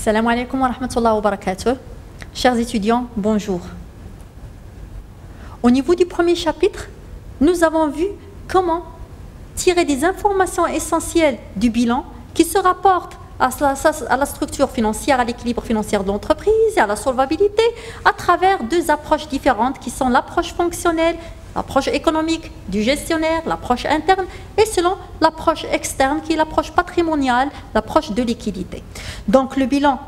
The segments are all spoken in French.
Salam alaikum wa rahmatullahi wa barakatuh. Chers étudiants, bonjour. Au niveau du premier chapitre, nous avons vu comment tirer des informations essentielles du bilan qui se rapportent à la structure financière, à l'équilibre financier de l'entreprise et à la solvabilité à travers deux approches différentes qui sont l'approche fonctionnelle, l'approche économique du gestionnaire, l'approche interne et selon l'approche externe qui est l'approche patrimoniale, l'approche de liquidité. Donc le bilan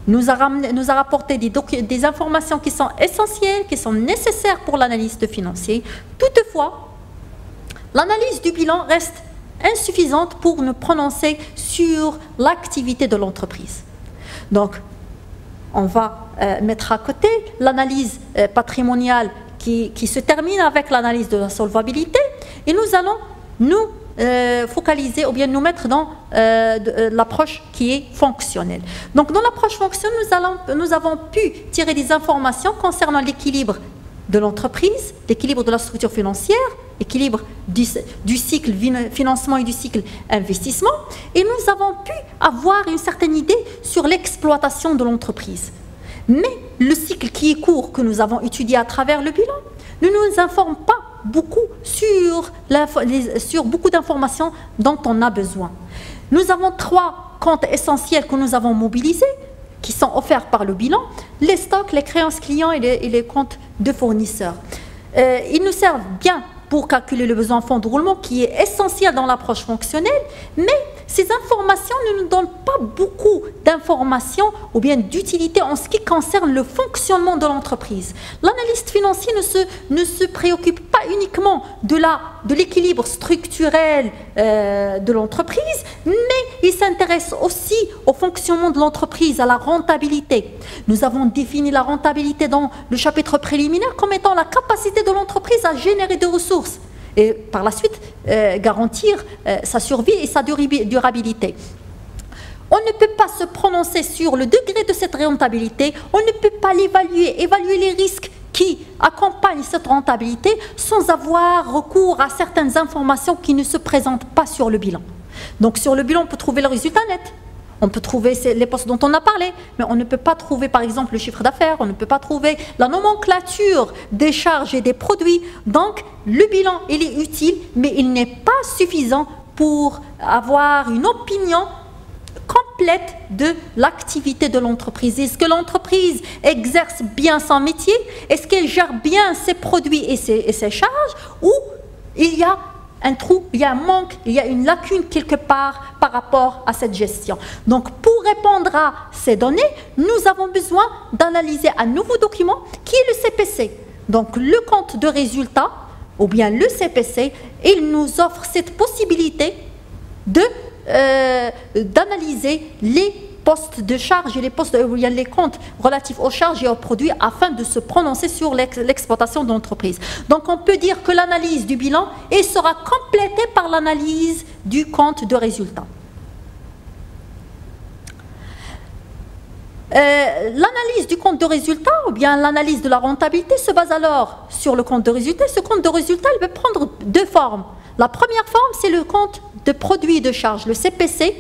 nous a rapporté des informations qui sont essentielles, qui sont nécessaires pour l'analyste financier. Toutefois, l'analyse du bilan reste insuffisante pour nous prononcer sur l'activité de l'entreprise. Donc, on va mettre à côté l'analyse patrimoniale qui se termine avec l'analyse de la solvabilité et nous allons nous focaliser ou bien nous mettre dans l'approche qui est fonctionnelle. Donc, dans l'approche fonctionnelle, nous avons pu tirer des informations concernant l'équilibre de l'entreprise, l'équilibre de la structure financière, l'équilibre du cycle financement et du cycle investissement. Et nous avons pu avoir une certaine idée sur l'exploitation de l'entreprise. Mais le cycle qui est court, que nous avons étudié à travers le bilan, ne nous informe pas beaucoup sur beaucoup d'informations dont on a besoin. Nous avons 3 comptes essentiels que nous avons mobilisés, qui sont offerts par le bilan, les stocks, les créances clients et les comptes de fournisseurs. Ils nous servent bien pour calculer le besoin en fonds de roulement qui est essentiel dans l'approche fonctionnelle, mais ces informations ne nous donnent pas beaucoup d'informations ou bien d'utilité en ce qui concerne le fonctionnement de l'entreprise. L'analyste financier ne se préoccupe pas uniquement de l'équilibre structurel de l'entreprise, mais il s'intéresse aussi au fonctionnement de l'entreprise, à la rentabilité. Nous avons défini la rentabilité dans le chapitre préliminaire comme étant la capacité de l'entreprise à générer des ressources et par la suite garantir sa survie et sa durabilité. On ne peut pas se prononcer sur le degré de cette rentabilité, on ne peut pas évaluer les risques qui accompagnent cette rentabilité sans avoir recours à certaines informations qui ne se présentent pas sur le bilan. Donc sur le bilan, on peut trouver le résultat net. On peut trouver les postes dont on a parlé, mais on ne peut pas trouver par exemple le chiffre d'affaires, on ne peut pas trouver la nomenclature des charges et des produits. Donc le bilan, il est utile, mais il n'est pas suffisant pour avoir une opinion complète de l'activité de l'entreprise. Est-ce que l'entreprise exerce bien son métier? Est-ce qu'elle gère bien ses produits et ses charges? Ou il y a un trou, il y a un manque, il y a une lacune quelque part par rapport à cette gestion. Donc, pour répondre à ces données, nous avons besoin d'analyser un nouveau document qui est le CPC. Donc, le compte de résultat, ou bien le CPC, il nous offre cette possibilité d'analyser les postes de charge et les comptes relatifs aux charges et aux produits afin de se prononcer sur l'exploitation de l'entreprise. Donc on peut dire que l'analyse du bilan sera complétée par l'analyse du compte de résultat. L'analyse du compte de résultat ou bien l'analyse de la rentabilité se base alors sur le compte de résultat. Ce compte de résultat, il peut prendre 2 formes. La première forme, c'est le compte de produits et de charges, le CPC,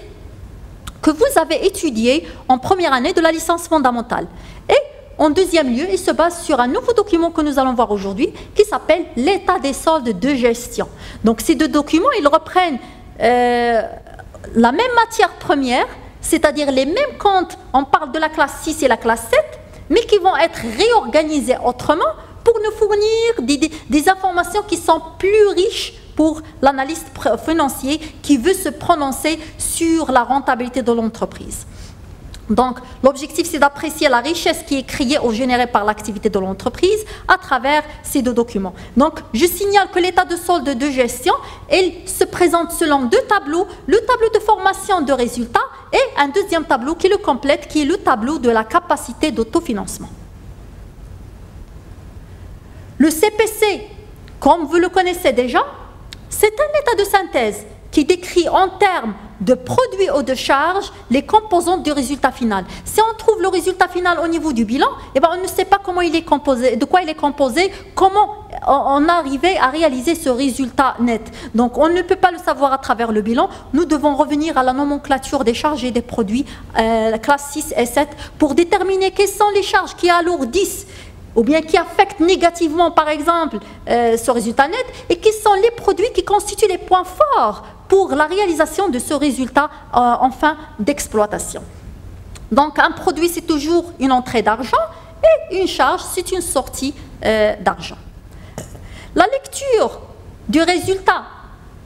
que vous avez étudié en première année de la licence fondamentale. Et en deuxième lieu, il se base sur un nouveau document que nous allons voir aujourd'hui qui s'appelle l'état des soldes de gestion. Donc ces 2 documents, ils reprennent la même matière première, c'est-à-dire les mêmes comptes, on parle de la classe 6 et la classe 7, mais qui vont être réorganisés autrement pour nous fournir des informations qui sont plus riches pour l'analyste financier qui veut se prononcer sur la rentabilité de l'entreprise. Donc, l'objectif, c'est d'apprécier la richesse qui est créée ou générée par l'activité de l'entreprise à travers ces 2 documents. Donc, je signale que l'état de solde de gestion, il se présente selon 2 tableaux, le tableau de formation de résultats et un deuxième tableau qui le complète, qui est le tableau de la capacité d'autofinancement. Le CPC, comme vous le connaissez déjà, c'est un état de synthèse qui décrit en termes de produits ou de charges les composantes du résultat final. Si on trouve le résultat final au niveau du bilan, eh ben on ne sait pas comment il est composé, de quoi il est composé, comment on arrivait à réaliser ce résultat net. Donc on ne peut pas le savoir à travers le bilan. Nous devons revenir à la nomenclature des charges et des produits, classe 6 et 7, pour déterminer quelles sont les charges qui alourdissent ou bien qui affectent négativement, par exemple, ce résultat net, et quels sont les produits qui constituent les points forts pour la réalisation de ce résultat en fin d'exploitation. Donc un produit, c'est toujours une entrée d'argent, et une charge, c'est une sortie d'argent. La lecture du résultat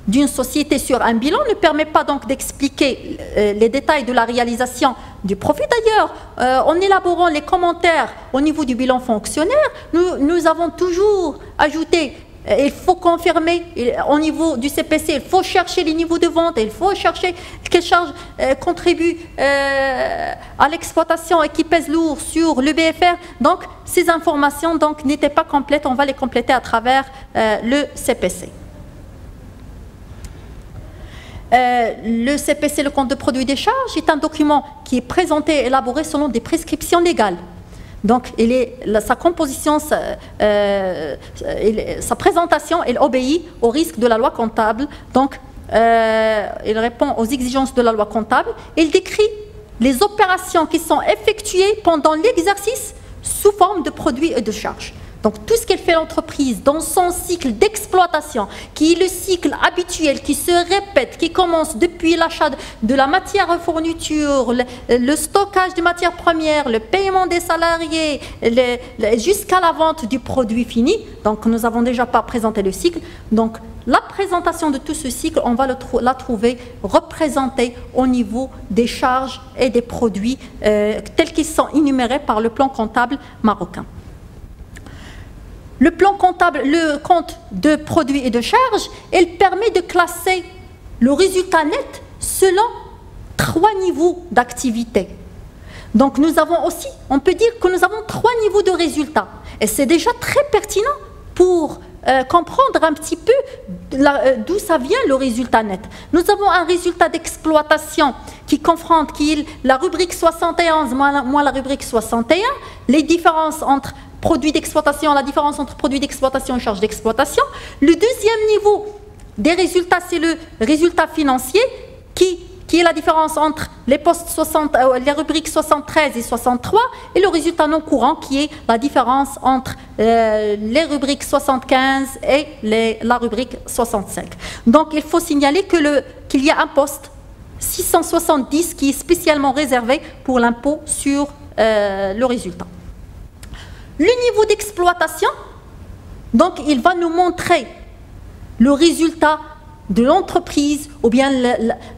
d'une société sur un bilan ne permet pas donc d'expliquer les détails de la réalisation du profit. D'ailleurs, en élaborant les commentaires au niveau du bilan fonctionnaire, nous avons toujours ajouté, il faut confirmer au niveau du CPC, il faut chercher les niveaux de vente, il faut chercher quelles charges contribuent à l'exploitation et qui pèsent lourd sur le BFR. Donc, ces informations n'étaient pas complètes, on va les compléter à travers le CPC. Le CPC, le compte de produit des charges, est un document qui est présenté et élaboré selon des prescriptions légales. Donc, sa composition, sa présentation, elle obéit au risque de la loi comptable. Donc, il répond aux exigences de la loi comptable. Il décrit les opérations qui sont effectuées pendant l'exercice sous forme de produits et de charges. Donc, tout ce qu'elle fait l'entreprise dans son cycle d'exploitation, qui est le cycle habituel, qui se répète, qui commence depuis l'achat de la matière fourniture, le stockage des matières premières, le paiement des salariés, jusqu'à la vente du produit fini. Donc, nous n'avons déjà pas présenté le cycle. Donc, la présentation de tout ce cycle, on va la trouver représentée au niveau des charges et des produits tels qu'ils sont énumérés par le plan comptable marocain. Le plan comptable, le compte de produits et de charges, il permet de classer le résultat net selon 3 niveaux d'activité. Donc nous avons aussi, on peut dire que nous avons 3 niveaux de résultats. Et c'est déjà très pertinent pour comprendre un petit peu d'où ça vient le résultat net. Nous avons un résultat d'exploitation qui confronte, qui est la rubrique 71 moins la rubrique 61, les différences entre produits d'exploitation, la différence entre produits d'exploitation et charges d'exploitation. Le deuxième niveau des résultats, c'est le résultat financier qui est la différence entre les rubriques 73 et 63 et le résultat non courant qui est la différence entre les rubriques 75 et la rubrique 65. Donc il faut signaler qu'il y a un poste 670 qui est spécialement réservé pour l'impôt sur le résultat. Le niveau d'exploitation, donc il va nous montrer le résultat de l'entreprise ou bien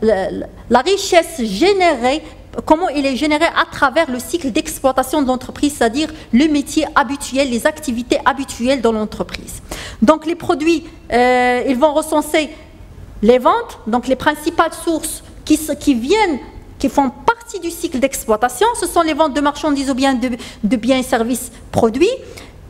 la richesse générée, comment il est généré à travers le cycle d'exploitation de l'entreprise, c'est-à-dire le métier habituel, les activités habituelles dans l'entreprise. Donc les produits, ils vont recenser les ventes, donc les principales sources qui font partie du cycle d'exploitation, ce sont les ventes de marchandises ou bien de biens et services produits,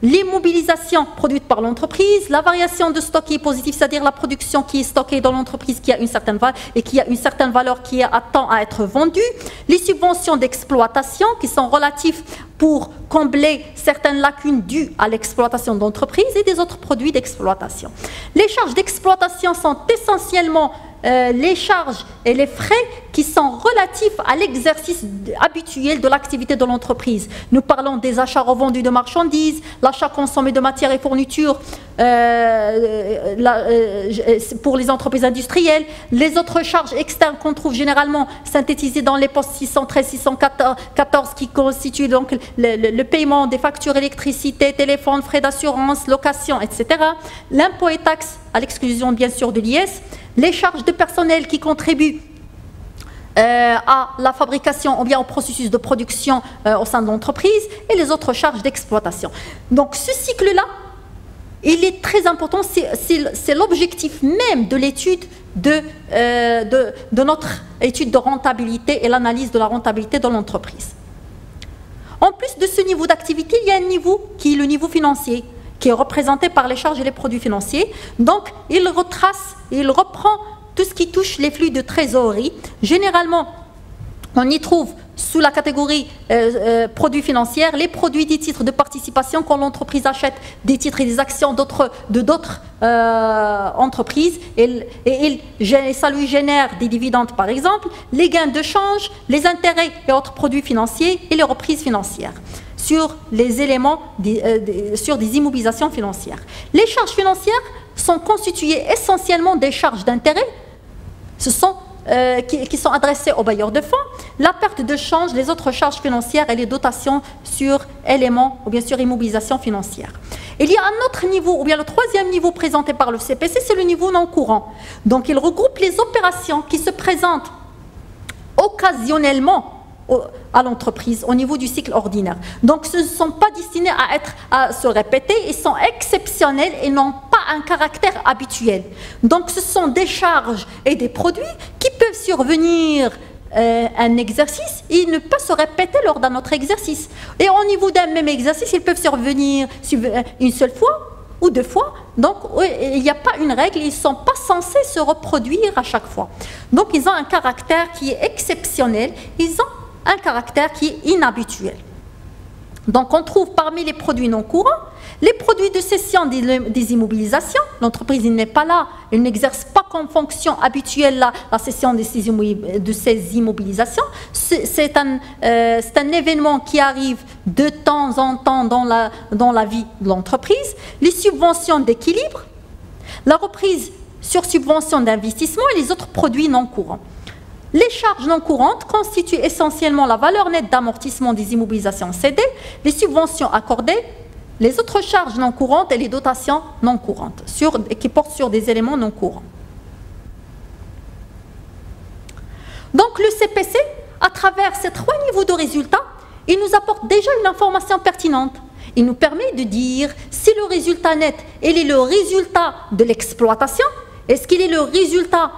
les mobilisations produites par l'entreprise, la variation de stock qui est positive, c'est-à-dire la production qui est stockée dans l'entreprise qui a une certaine valeur et qui a une certaine valeur qui attend à être vendue, les subventions d'exploitation qui sont relatives pour combler certaines lacunes dues à l'exploitation d'entreprise et des autres produits d'exploitation. Les charges d'exploitation sont essentiellement les charges et les frais qui sont relatifs à l'exercice habituel de l'activité de l'entreprise. Nous parlons des achats revendus de marchandises, l'achat consommé de matières et fournitures pour les entreprises industrielles, les autres charges externes qu'on trouve généralement synthétisées dans les postes 613, 614 qui constituent donc le paiement des factures électricité, téléphone, frais d'assurance, location, etc. L'impôt et taxes à l'exclusion bien sûr de l'IS, les charges de personnel qui contribuent à la fabrication ou bien au processus de production au sein de l'entreprise et les autres charges d'exploitation. Donc ce cycle-là, il est très important, c'est l'objectif même de l'étude de notre étude de rentabilité et l'analyse de la rentabilité dans l'entreprise. En plus de ce niveau d'activité, il y a un niveau qui est le niveau financier, qui est représenté par les charges et les produits financiers. Donc, il reprend tout ce qui touche les flux de trésorerie. Généralement, On y trouve sous la catégorie produits financiers les produits des titres de participation quand l'entreprise achète des titres et des actions de d'autres entreprises et ça lui génère des dividendes par exemple, les gains de change, les intérêts et autres produits financiers et les reprises financières sur les éléments, sur des immobilisations financières. Les charges financières sont constituées essentiellement des charges d'intérêt. Ce sont qui sont adressés aux bailleurs de fonds, la perte de change, les autres charges financières et les dotations sur éléments ou bien sur immobilisation financière. Il y a un autre niveau, ou bien le troisième niveau présenté par le CPC, c'est le niveau non courant. Donc il regroupe les opérations qui se présentent occasionnellement à l'entreprise au niveau du cycle ordinaire. Donc ce ne sont pas destinés à se répéter, ils sont exceptionnels et n'ont pas un caractère habituel. Donc ce sont des charges et des produits qui peuvent survenir un exercice et ne pas se répéter lors d'un autre exercice. Et au niveau d'un même exercice, ils peuvent survenir une seule fois ou deux fois. Donc il n'y a pas une règle, ils ne sont pas censés se reproduire à chaque fois. Donc ils ont un caractère qui est exceptionnel, ils ont un caractère qui est inhabituel. Donc on trouve parmi les produits non courants les produits de cession des immobilisations. L'entreprise n'est pas là, elle n'exerce pas comme fonction habituelle la cession de ces immobilisations. C'est un événement qui arrive de temps en temps dans la vie de l'entreprise. Les subventions d'équilibre, la reprise sur subvention d'investissement et les autres produits non courants. Les charges non courantes constituent essentiellement la valeur nette d'amortissement des immobilisations cédées, les subventions accordées, les autres charges non courantes et les dotations non courantes, qui portent sur des éléments non courants. Donc le CPC, à travers ces trois niveaux de résultats, il nous apporte déjà une information pertinente. Il nous permet de dire si le résultat net est le résultat de l'exploitation, est-ce qu'il est le résultat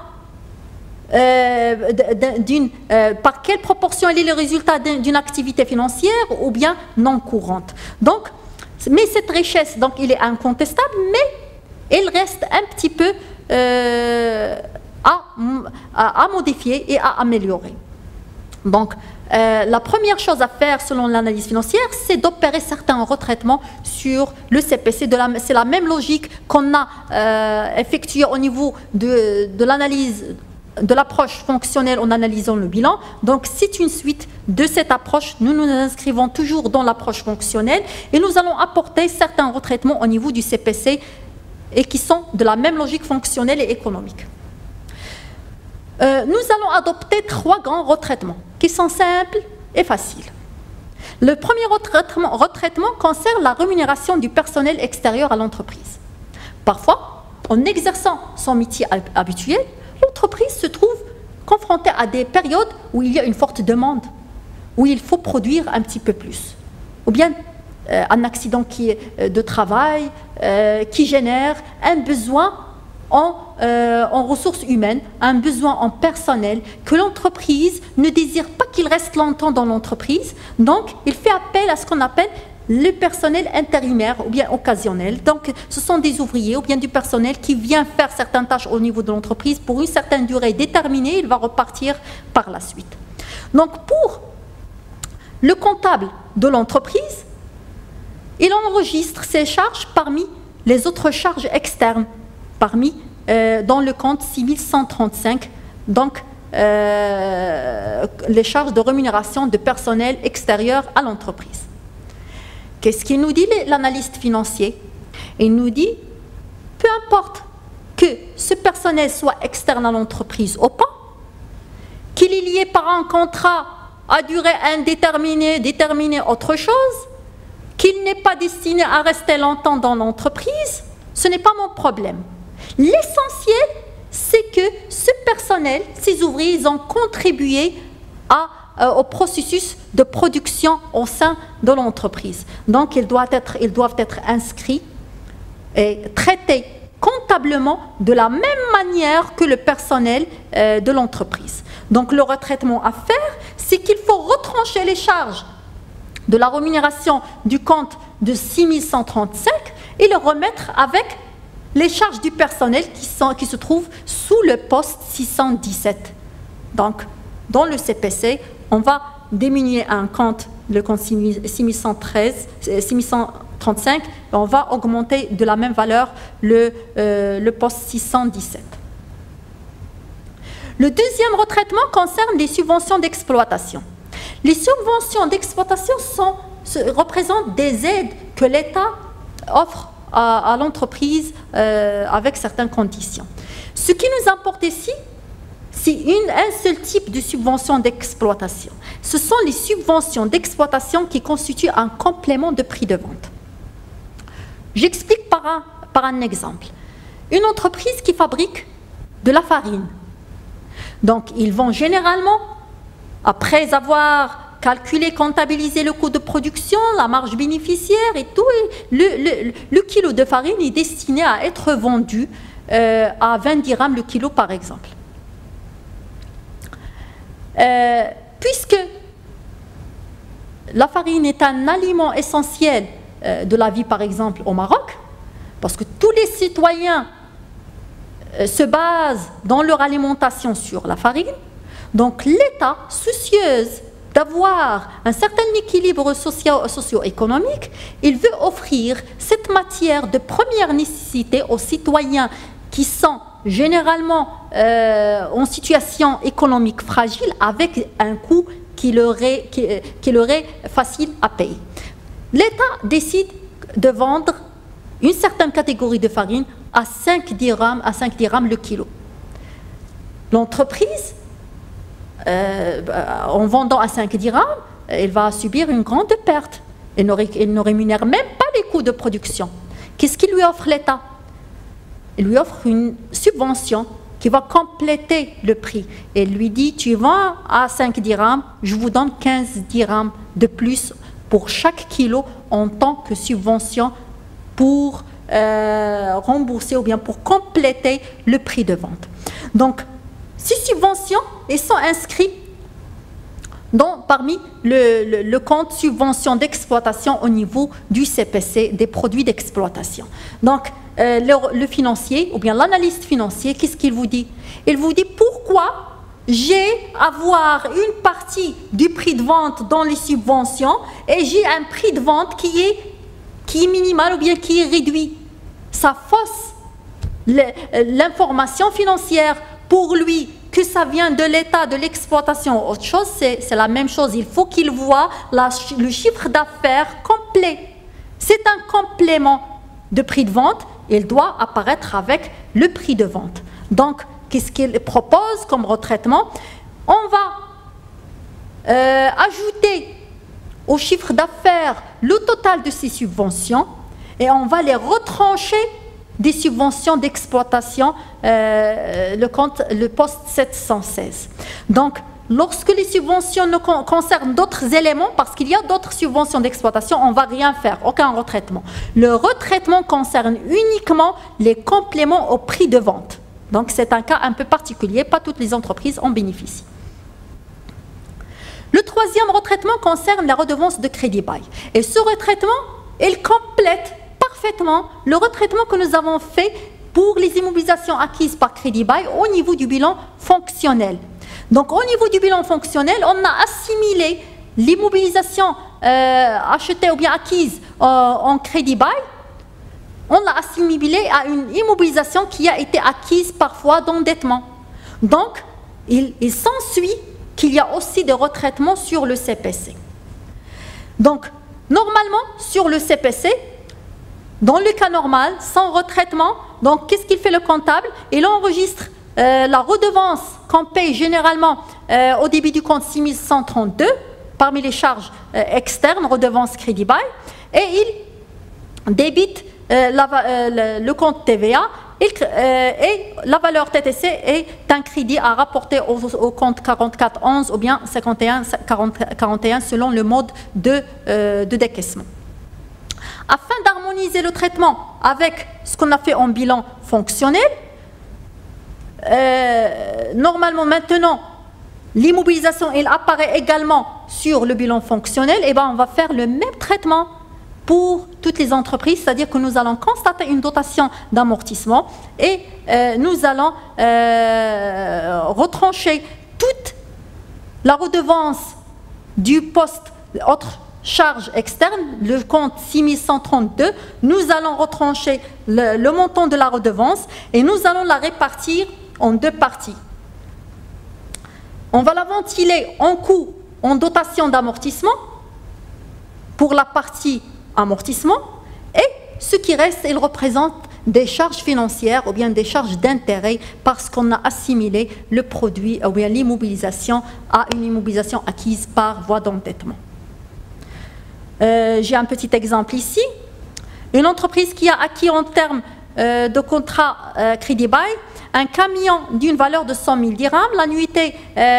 par quelle proportion il est le résultat d'une activité financière ou bien non courante. Donc, mais cette richesse, donc, il est incontestable, mais elle reste un petit peu à modifier et à améliorer. Donc, la première chose à faire selon l'analyse financière, c'est d'opérer certains retraitements sur le CPC. C'est la même logique qu'on a effectuée au niveau de l'analyse de l'approche fonctionnelle en analysant le bilan. Donc c'est une suite de cette approche. Nous nous inscrivons toujours dans l'approche fonctionnelle et nous allons apporter certains retraitements au niveau du CPC et qui sont de la même logique fonctionnelle et économique. Nous allons adopter trois grands retraitements qui sont simples et faciles. Le premier retraitement concerne la rémunération du personnel extérieur à l'entreprise. Parfois, en exerçant son métier habituel, l'entreprise se trouve confrontée à des périodes où il y a une forte demande, où il faut produire un petit peu plus. Ou bien un accident de travail qui génère un besoin en ressources humaines, un besoin en personnel que l'entreprise ne désire pas qu'il reste longtemps dans l'entreprise. Donc, il fait appel à ce qu'on appelle le personnel intérimaire ou bien occasionnel. Donc, ce sont des ouvriers ou bien du personnel qui vient faire certaines tâches au niveau de l'entreprise pour une certaine durée déterminée. Il va repartir par la suite. Donc, pour le comptable de l'entreprise, il enregistre ces charges parmi les autres charges externes, dans le compte 6135, donc les charges de rémunération de personnel extérieur à l'entreprise. Qu'est-ce qu'il nous dit l'analyste financier? Il nous dit, peu importe que ce personnel soit externe à l'entreprise ou pas, qu'il est lié par un contrat à durée indéterminée, déterminer autre chose, qu'il n'est pas destiné à rester longtemps dans l'entreprise, ce n'est pas mon problème. L'essentiel, c'est que ce personnel, ces ouvriers, ils ont contribué au processus de production au sein de l'entreprise. Donc, ils doivent être inscrits et traités comptablement de la même manière que le personnel de l'entreprise. Donc, le retraitement à faire, c'est qu'il faut retrancher les charges de la rémunération du compte de 6135 et le remettre avec les charges du personnel qui se trouvent sous le poste 617. Donc, dans le CPC, on va diminuer un compte, le compte 6135, on va augmenter de la même valeur le poste 617. Le deuxième retraitement concerne les subventions d'exploitation. Les subventions d'exploitation représentent des aides que l'État offre à l'entreprise avec certaines conditions. Ce qui nous importe ici, c'est un seul type de subvention d'exploitation. Ce sont les subventions d'exploitation qui constituent un complément de prix de vente. J'explique par un exemple. Une entreprise qui fabrique de la farine. Donc, ils vont généralement, après avoir calculé, comptabilisé le coût de production, la marge bénéficiaire et tout, le kilo de farine est destiné à être vendu à 20 dirhams le kilo, par exemple. Puisque la farine est un aliment essentiel de la vie, par exemple, au Maroc, parce que tous les citoyens se basent dans leur alimentation sur la farine, donc l'État, soucieuse d'avoir un certain équilibre socio-économique, il veut offrir cette matière de première nécessité aux citoyens qui sont généralement en situation économique fragile, avec un coût qui leur est facile à payer. L'État décide de vendre une certaine catégorie de farine à 5 dirhams le kilo. L'entreprise, en vendant à 5 dirhams, elle va subir une grande perte. Elle ne rémunère même pas les coûts de production. Qu'est-ce qu'il lui offre l'État? Il lui offre une subvention qui va compléter le prix. Elle lui dit, tu vends à 5 dirhams, je vous donne 15 dirhams de plus pour chaque kilo en tant que subvention pour rembourser ou bien pour compléter le prix de vente. Donc, ces subventions, elles sont inscrites parmi le compte subvention d'exploitation au niveau du CPC, des produits d'exploitation. Donc, le financier ou bien l'analyste financier, qu'est-ce qu'il vous dit? Il vous dit pourquoi j'ai à avoir une partie du prix de vente dans les subventions et j'ai un prix de vente qui est minimal ou bien qui est réduit. Ça fausse l'information financière pour lui, que ça vient de l'État, de l'exploitation ou autre chose, c'est la même chose. Il faut qu'il voit le chiffre d'affaires complet. C'est un complément de prix de vente. Il doit apparaître avec le prix de vente. Donc, qu'est-ce qu'il propose comme retraitement? On va ajouter au chiffre d'affaires le total de ces subventions et on va les retrancher des subventions d'exploitation, le poste 716. Donc, lorsque les subventions concernent d'autres éléments, parce qu'il y a d'autres subventions d'exploitation, on ne va rien faire, aucun retraitement. Le retraitement concerne uniquement les compléments au prix de vente. Donc, c'est un cas un peu particulier, pas toutes les entreprises en bénéficient. Le troisième retraitement concerne la redevance de crédit bail. Et ce retraitement, il complète parfaitement le retraitement que nous avons fait pour les immobilisations acquises par crédit bail au niveau du bilan fonctionnel. Donc, au niveau du bilan fonctionnel, on a assimilé l'immobilisation achetée ou bien acquise en crédit bail, on l'a assimilé à une immobilisation qui a été acquise parfois d'endettement. Donc, il s'ensuit qu'il y a aussi des retraitements sur le CPC. Donc, normalement, sur le CPC, dans le cas normal, sans retraitement, donc qu'est-ce qu'il fait le comptable? Il enregistre la redevance qu'on paye généralement au début du compte 6132, parmi les charges externes, redevance crédit bail, et il débite le compte TVA et la valeur TTC est un crédit à rapporter au compte 4411 ou bien 5141 selon le mode de décaissement. Afin d'harmoniser le traitement avec ce qu'on a fait en bilan fonctionnel, normalement maintenant l'immobilisation elle apparaît également sur le bilan fonctionnel, et ben on va faire le même traitement pour toutes les entreprises, c'est-à-dire que nous allons constater une dotation d'amortissement et nous allons retrancher toute la redevance du poste autre charge externe, le compte 6132, nous allons retrancher le montant de la redevance et nous allons la répartir en deux parties. On va la ventiler en coût, en dotation d'amortissement pour la partie amortissement, et ce qui reste, il représente des charges financières ou bien des charges d'intérêt parce qu'on a assimilé le produit ou bien l'immobilisation à une immobilisation acquise par voie d'endettement. J'ai un petit exemple ici. Une entreprise qui a acquis en termes de contrat crédit bail un camion d'une valeur de 100 000 dirhams, l'annuité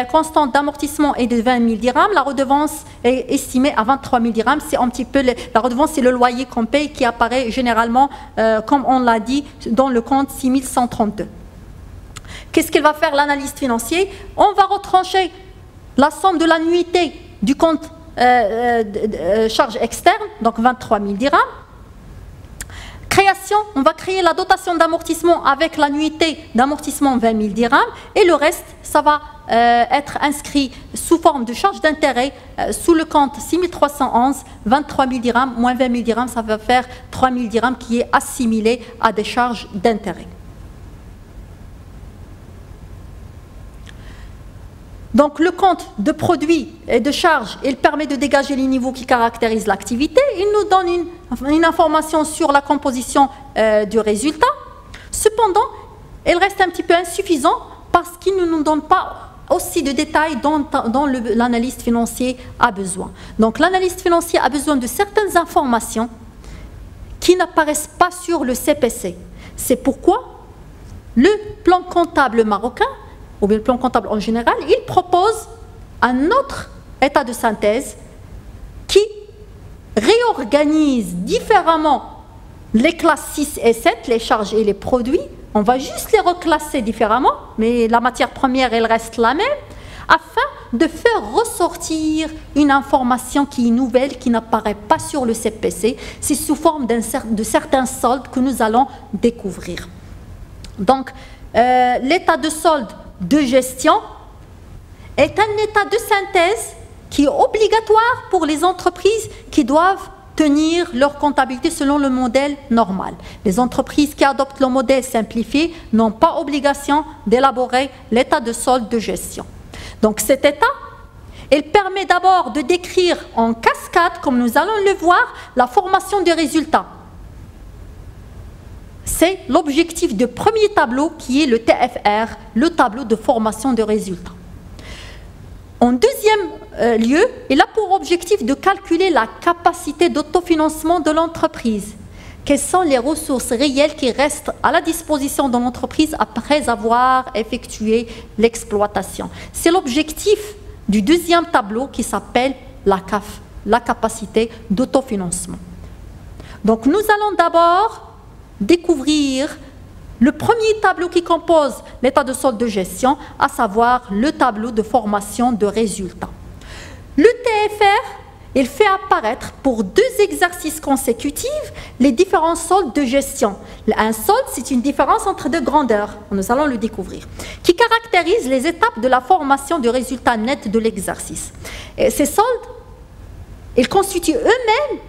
constante d'amortissement est de 20 000 dirhams, la redevance est estimée à 23 000 dirhams. C'est un petit peu la redevance, c'est le loyer qu'on paye qui apparaît généralement, comme on l'a dit, dans le compte 6132. Qu'est-ce qu'il va faire l'analyste financier? On va retrancher la somme de l'annuité du compte charge externe, donc 23 000 dirhams. Création, on va créer la dotation d'amortissement avec l'annuité d'amortissement 20 000 dirhams et le reste, ça va être inscrit sous forme de charge d'intérêt sous le compte 6311, 23 000 dirhams moins 20 000 dirhams, ça va faire 3 000 dirhams qui est assimilé à des charges d'intérêt. Donc le compte de produits et de charges, il permet de dégager les niveaux qui caractérisent l'activité. Il nous donne une information sur la composition du résultat. Cependant, il reste un petit peu insuffisant parce qu'il ne nous donne pas aussi de détails dont l'analyste financier a besoin. Donc l'analyste financier a besoin de certaines informations qui n'apparaissent pas sur le CPC. C'est pourquoi le plan comptable marocain, ou bien le plan comptable en général, il propose un autre état de synthèse qui réorganise différemment les classes 6 et 7, les charges et les produits. On va juste les reclasser différemment, mais la matière première, elle reste la même, afin de faire ressortir une information qui est nouvelle, qui n'apparaît pas sur le CPC. C'est sous forme de certains soldes que nous allons découvrir. Donc, l'état de solde de gestion est un état de synthèse qui est obligatoire pour les entreprises qui doivent tenir leur comptabilité selon le modèle normal. Les entreprises qui adoptent le modèle simplifié n'ont pas obligation d'élaborer l'état de solde de gestion. Donc cet état, il permet d'abord de décrire en cascade, comme nous allons le voir, la formation des résultats. C'est l'objectif du premier tableau qui est le TFR, le tableau de formation de résultats. En deuxième lieu, il a pour objectif de calculer la capacité d'autofinancement de l'entreprise. Quelles sont les ressources réelles qui restent à la disposition de l'entreprise après avoir effectué l'exploitation. C'est l'objectif du deuxième tableau qui s'appelle la CAF, la capacité d'autofinancement. Donc nous allons d'abord découvrir le premier tableau qui compose l'état de solde de gestion, à savoir le tableau de formation de résultats. Le TFR, il fait apparaître pour 2 exercices consécutifs les différents soldes de gestion. Un solde, c'est une différence entre 2 grandeurs, nous allons le découvrir, qui caractérise les étapes de la formation de résultats nets de l'exercice. Ces soldes, ils constituent eux-mêmes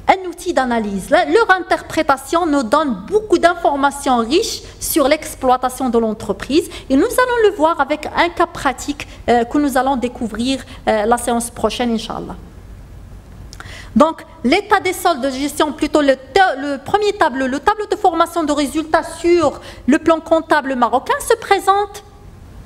un outil d'analyse. Leur interprétation nous donne beaucoup d'informations riches sur l'exploitation de l'entreprise et nous allons le voir avec un cas pratique que nous allons découvrir la séance prochaine, Inch'Allah. Donc, l'état des soldes de gestion, plutôt le premier tableau, le tableau de formation de résultats sur le plan comptable marocain se présente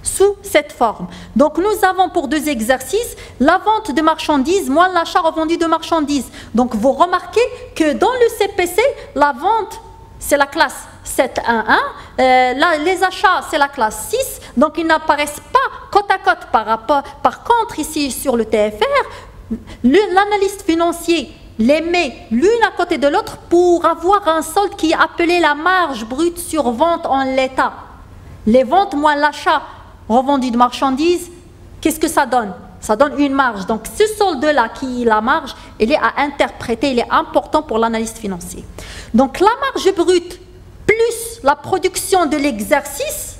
sous cette forme. Donc nous avons pour 2 exercices la vente de marchandises moins l'achat revendu de marchandises. Donc vous remarquez que dans le CPC, la vente c'est la classe 7.1.1, les achats c'est la classe 6, donc ils n'apparaissent pas côte à côte par rapport. Par contre ici sur le TFR, l'analyste financier les met l'une à côté de l'autre pour avoir un solde qui est appelé la marge brute sur vente en l'état. Les ventes moins l'achat revendu de marchandises, qu'est-ce que ça donne? Ça donne une marge. Donc ce solde-là qui est la marge, il est à interpréter, il est important pour l'analyste financier. Donc la marge brute plus la production de l'exercice,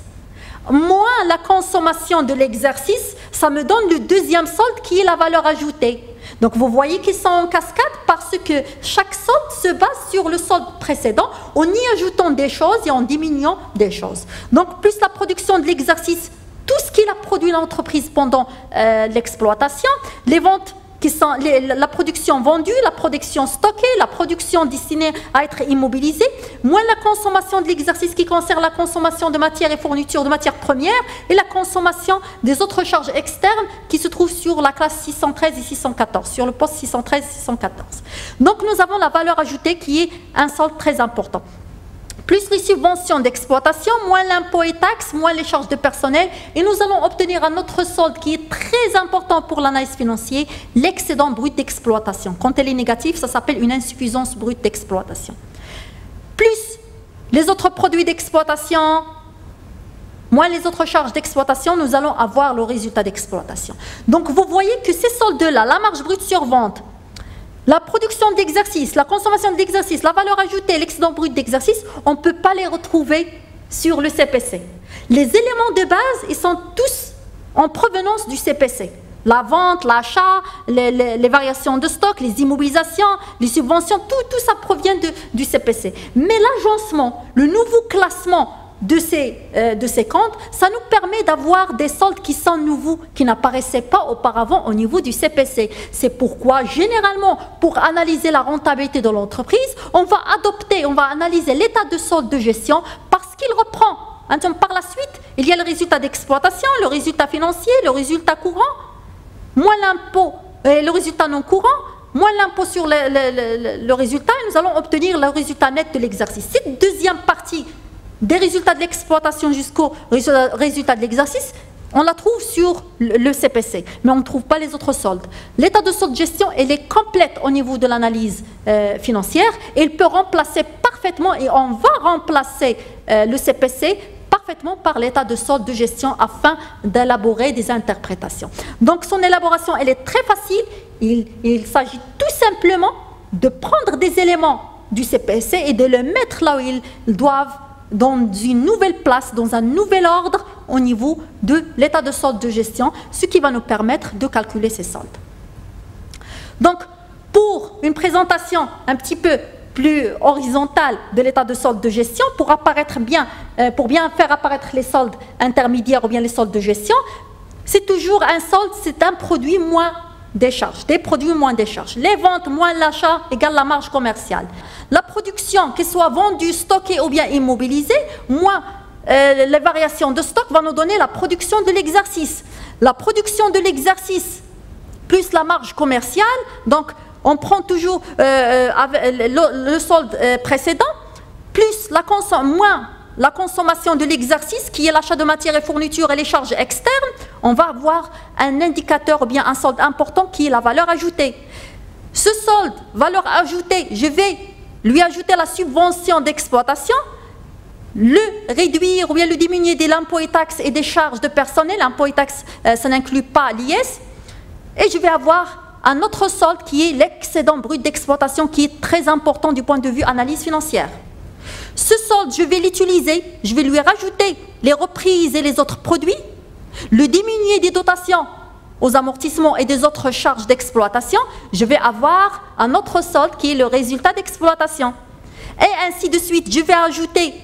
moins la consommation de l'exercice, ça me donne le deuxième solde qui est la valeur ajoutée. Donc vous voyez qu'ils sont en cascade parce que chaque solde se base sur le solde précédent en y ajoutant des choses et en diminuant des choses. Donc plus la production de l'exercice, tout ce qu'il a produit l'entreprise pendant l'exploitation, les ventes qui sont la production vendue, la production stockée, la production destinée à être immobilisée, moins la consommation de l'exercice qui concerne la consommation de matières et fournitures de matières premières et la consommation des autres charges externes qui se trouvent sur la classe 613 et 614, sur le poste 613 et 614. Donc nous avons la valeur ajoutée qui est un solde très important. Plus les subventions d'exploitation, moins l'impôt et taxes, moins les charges de personnel. Et nous allons obtenir un autre solde qui est très important pour l'analyse financière, l'excédent brut d'exploitation. Quand elle est négative, ça s'appelle une insuffisance brute d'exploitation. Plus les autres produits d'exploitation, moins les autres charges d'exploitation, nous allons avoir le résultat d'exploitation. Donc vous voyez que ces soldes-là, la marge brute sur vente, la production d'exercice, la consommation de l'exercice, la valeur ajoutée, l'excédent brut d'exercice, on ne peut pas les retrouver sur le CPC. Les éléments de base, ils sont tous en provenance du CPC. La vente, l'achat, les variations de stock, les immobilisations, les subventions, tout ça provient du CPC. Mais l'agencement, le nouveau classement de ces comptes, ça nous permet d'avoir des soldes qui sont nouveaux, qui n'apparaissaient pas auparavant au niveau du CPC. C'est pourquoi, généralement, pour analyser la rentabilité de l'entreprise, on va analyser l'état de solde de gestion parce qu'il reprend. Par la suite, il y a le résultat d'exploitation, le résultat financier, le résultat courant, moins l'impôt, le résultat non courant, moins l'impôt sur le résultat, et nous allons obtenir le résultat net de l'exercice. Cette deuxième partie des résultats de l'exploitation jusqu'au résultat de l'exercice, on la trouve sur le CPC, mais on ne trouve pas les autres soldes. L'état de solde de gestion, elle est complète au niveau de l'analyse financière, et il peut remplacer parfaitement, et on va remplacer le CPC parfaitement par l'état de solde de gestion afin d'élaborer des interprétations. Donc son élaboration, elle est très facile. Il s'agit tout simplement de prendre des éléments du CPC et de les mettre là où ils doivent, dans une nouvelle place, dans un nouvel ordre au niveau de l'état de solde de gestion, ce qui va nous permettre de calculer ces soldes. Donc, pour une présentation un petit peu plus horizontale de l'état de solde de gestion, pour bien faire apparaître les soldes intermédiaires ou bien les soldes de gestion, c'est toujours un solde, c'est un produit moins des charges, des produits moins des charges. Les ventes moins l'achat égale la marge commerciale. La production, qu'elle soit vendue, stockée ou bien immobilisée, moins les variations de stock va nous donner la production de l'exercice. La production de l'exercice plus la marge commerciale, donc on prend toujours le solde précédent, plus moins la consommation de l'exercice, qui est l'achat de matières et fournitures et les charges externes, on va avoir un indicateur ou bien un solde important qui est la valeur ajoutée. Ce solde, valeur ajoutée, je vais lui ajouter la subvention d'exploitation, le réduire ou bien le diminuer de l'impôt et taxes et des charges de personnel. L'impôt et taxes, ça n'inclut pas l'IS. Et je vais avoir un autre solde qui est l'excédent brut d'exploitation, qui est très important du point de vue analyse financière. Ce solde, je vais l'utiliser, je vais lui rajouter les reprises et les autres produits, le diminuer des dotations aux amortissements et des autres charges d'exploitation, je vais avoir un autre solde qui est le résultat d'exploitation. Et ainsi de suite, je vais ajouter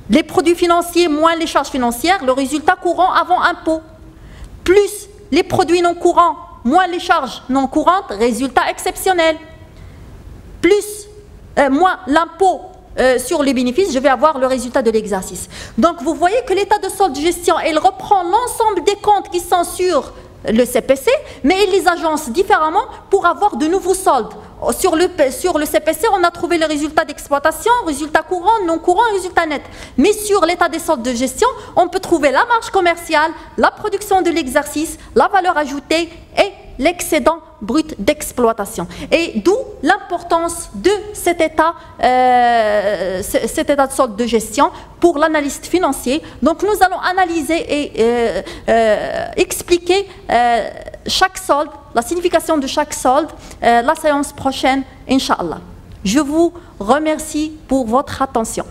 les produits financiers moins les charges financières, le résultat courant avant impôt, plus les produits non courants moins les charges non courantes, résultat exceptionnel, plus moins l'impôt sur les bénéfices, je vais avoir le résultat de l'exercice. Donc vous voyez que l'état de solde de gestion, il reprend l'ensemble des comptes qui sont sur le CPC, mais il les agence différemment pour avoir de nouveaux soldes. Sur le CPC, on a trouvé le résultat d'exploitation, résultat courant, non courant et résultat net. Mais sur l'état des soldes de gestion, on peut trouver la marge commerciale, la production de l'exercice, la valeur ajoutée et l'excédent brut d'exploitation. Et d'où l'importance de cet état de solde de gestion pour l'analyste financier. Donc nous allons analyser et expliquer chaque solde, la signification de chaque solde, la séance prochaine, Inch'Allah. Je vous remercie pour votre attention.